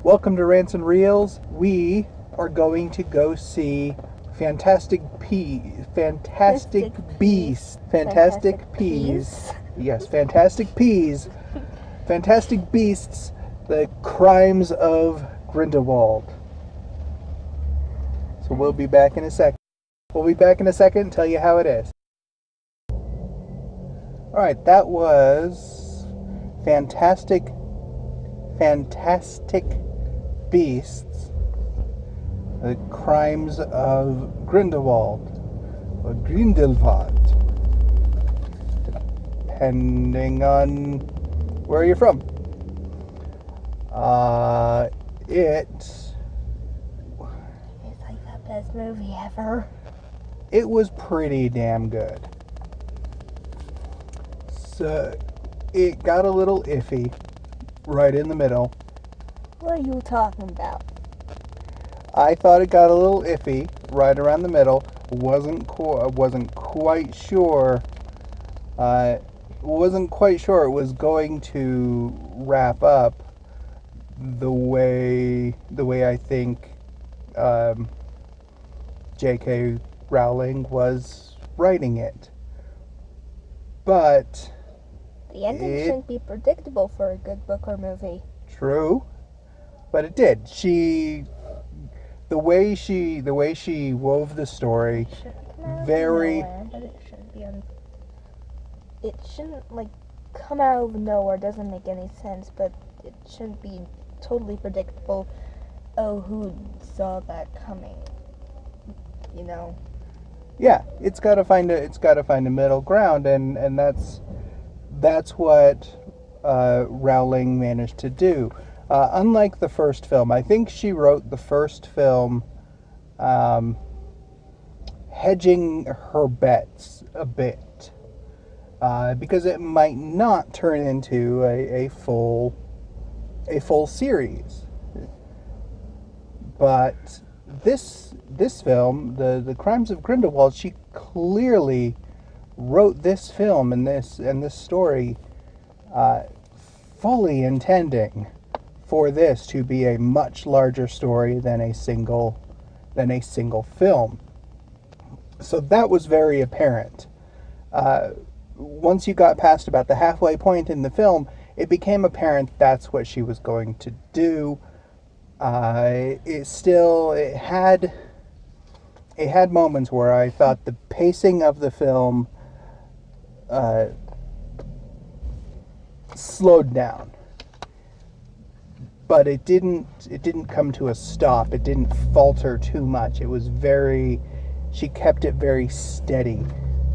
Welcome to Rants and Reels. We are going to go see Fantastic Beasts. Yes, Fantastic Beasts, The Crimes of Grindelwald. So we'll be back in a second. And tell you how it is. Alright, that was Fantastic Beasts, The Crimes of Grindelwald, or Grindelwald, depending on where you're from. It's like the best movie ever. It was pretty damn good. So, it got a little iffy right in the middle. What are you talking about? I thought it got a little iffy right around the middle. Wasn't quite sure it was going to wrap up the way I think J.K. Rowling was writing it. But the ending shouldn't be predictable for a good book or movie. True, but it did. The way she wove the story, very. But it shouldn't like come out of nowhere. Doesn't make any sense. But it shouldn't be totally predictable. Oh, who saw that coming? You know. Yeah, it's got to find a middle ground, and that's what Rowling managed to do. Unlike the first film, I think she wrote the first film hedging her bets a bit, because it might not turn into a full series. But this film, the Crimes of Grindelwald, she clearly wrote this film and this story fully intending for this to be a much larger story than a single film. So that was very apparent. Once you got past about the halfway point in the film, it became apparent that's what she was going to do. It had moments where I thought the pacing of the film slowed down, but it didn't come to a stop. It didn't falter too much. She kept it very steady.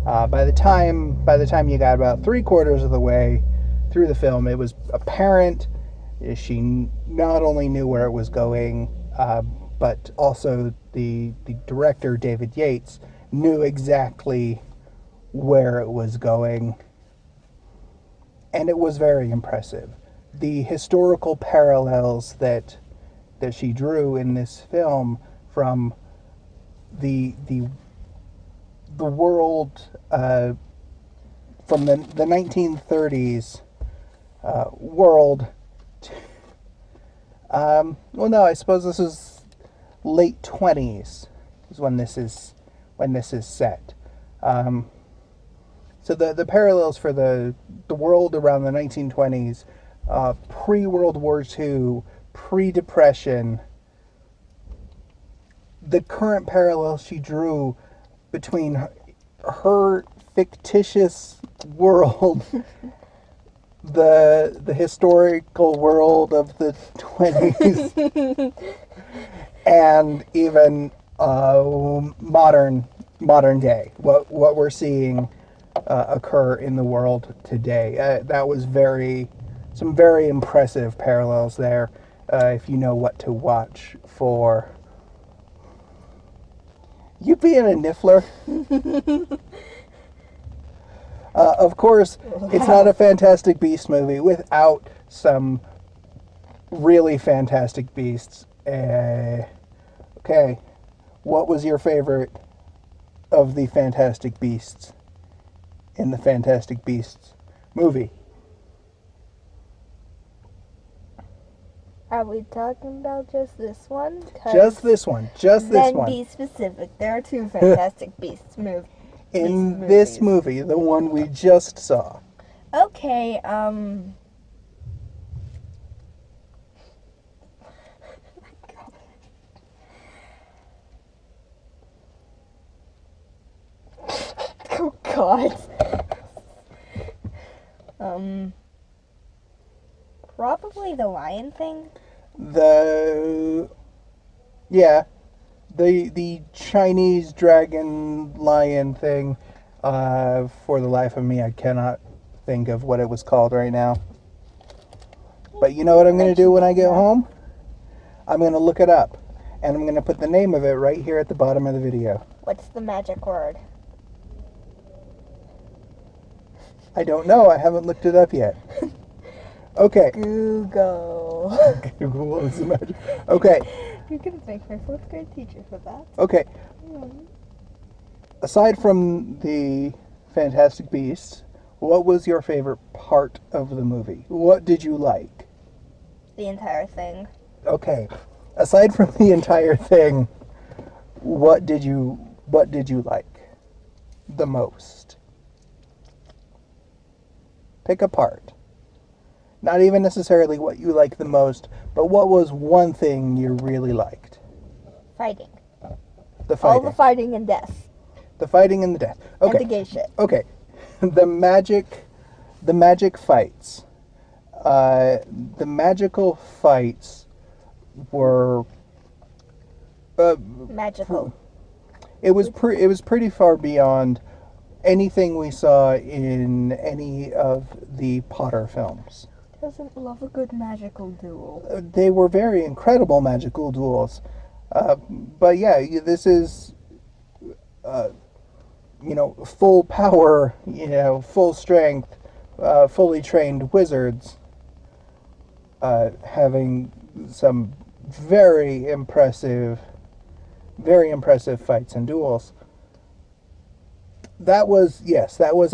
By the time you got about 3/4 of the way through the film, it was apparent she not only knew where it was going, but also the director, David Yates, knew exactly where it was going. And it was very impressive. The historical parallels that she drew in this film from the world from the 1930s world. I suppose this is late 20s is when this is set. So the parallels for the world around the 1920s, pre-World War II, pre-Depression, the current parallels she drew between her fictitious world, the historical world of the 20s, and even modern day, what we're seeing occur in the world today. That was some very impressive parallels there, if you know what to watch for. You being a niffler? Of course, it's not a Fantastic Beasts movie without some really Fantastic Beasts. Okay, what was your favorite of the Fantastic Beasts in the Fantastic Beasts movie? Are we talking about just this one? 'Cause Just this one. Just this then one. be specific. There are two Fantastic Beasts In this movie, the one we just saw. Okay, oh God. Probably the lion thing. The Chinese dragon lion thing. For the life of me, I cannot think of what it was called right now. But you know what I'm going to do when I get home? I'm going to look it up, and I'm going to put the name of it right here at the bottom of the video. What's the magic word? I don't know. I haven't looked it up yet. Okay. Google. Google is the magic. Okay. You can thank my 4th grade teacher for that. Okay. Aside from the Fantastic Beasts, what was your favorite part of the movie? What did you like? The entire thing. Okay. Aside from the entire thing, what did you like the most? Pick a part. Not even necessarily what you like the most, but what was one thing you really liked? Fighting. The fighting. All the fighting and death. The fighting and the death. Okay. And the gay shit. Okay. The magic fights. The magical fights were magical. It was pretty far beyond anything we saw in any of the Potter films. Doesn't love a good magical duel. They were very incredible magical duels. But yeah, this is full power, full strength, fully trained wizards having some very impressive fights and duels. That was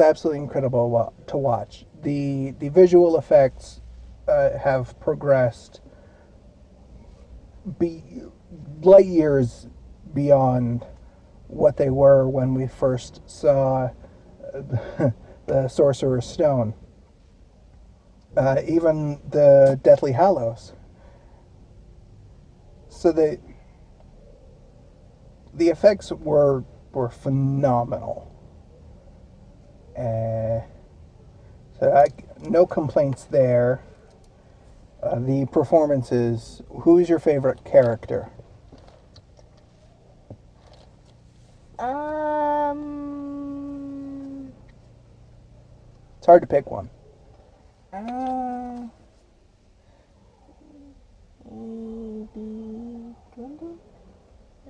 absolutely incredible to watch. The visual effects have progressed light years beyond what they were when we first saw the Sorcerer's Stone. Even the Deathly Hallows. So the effects were phenomenal. So no complaints there. The performances. Who's your favorite character? It's hard to pick one.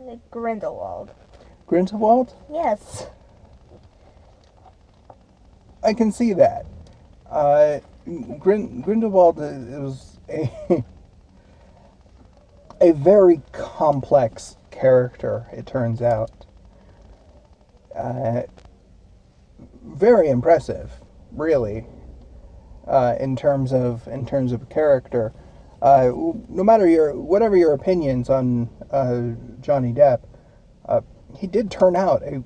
Maybe Grindelwald. Grindelwald? Yes. I can see that. Grindelwald is a very complex character, it turns out. Very impressive, really, in terms of character. No matter whatever your opinions on Johnny Depp, he did turn out a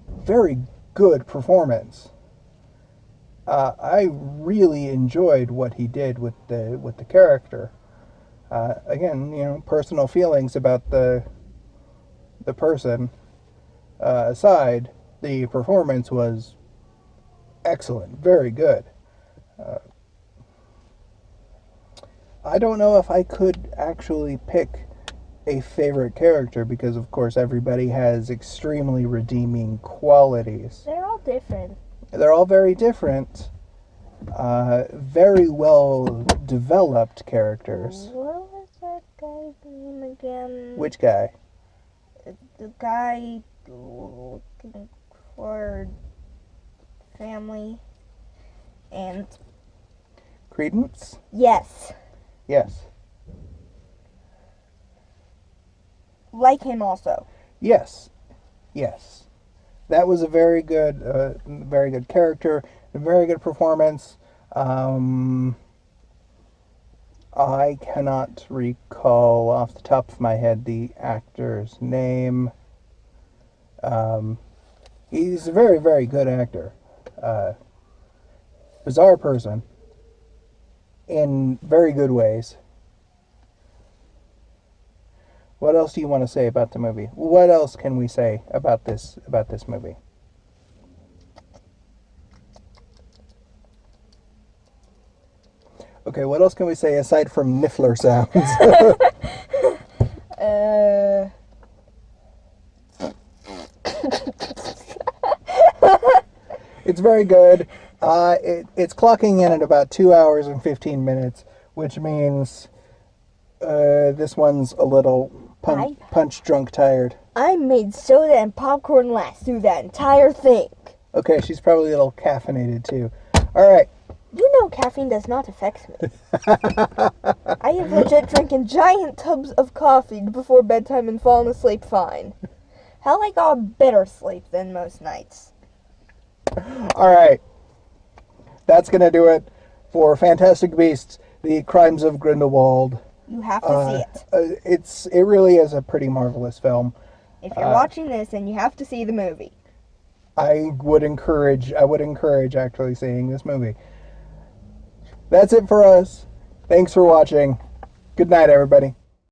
very good performance. I really enjoyed what he did with the character. Again, personal feelings about the person aside, the performance was excellent, very good. I don't know if I could actually pick a favorite character because, of course, everybody has extremely redeeming qualities. They're all different. They're all very different, very well developed characters. What was that guy's name again? Which guy? The guy looking for family and... Credence? Yes. Yes. Like him also. Yes. Yes. That was a very good character, a very good performance. I cannot recall off the top of my head the actor's name. He's a very, very good actor. Bizarre person. In very good ways. What else do you want to say about the movie? What else can we say about this movie? Okay, what else can we say aside from niffler sounds? It's very good. It's clocking in at about 2 hours and 15 minutes, which means this one's a little punch drunk tired. I made soda and popcorn last through that entire thing. Okay, she's probably a little caffeinated too. All right. You know caffeine does not affect me. I have legit drinking giant tubs of coffee before bedtime and fallen asleep fine. Hell, I got a better sleep than most nights. All right. That's going to do it for Fantastic Beasts, The Crimes of Grindelwald. You have to see it. It really is a pretty marvelous film. If you're watching this, then you have to see the movie. I would encourage actually seeing this movie. That's it for us. Thanks for watching. Good night, everybody.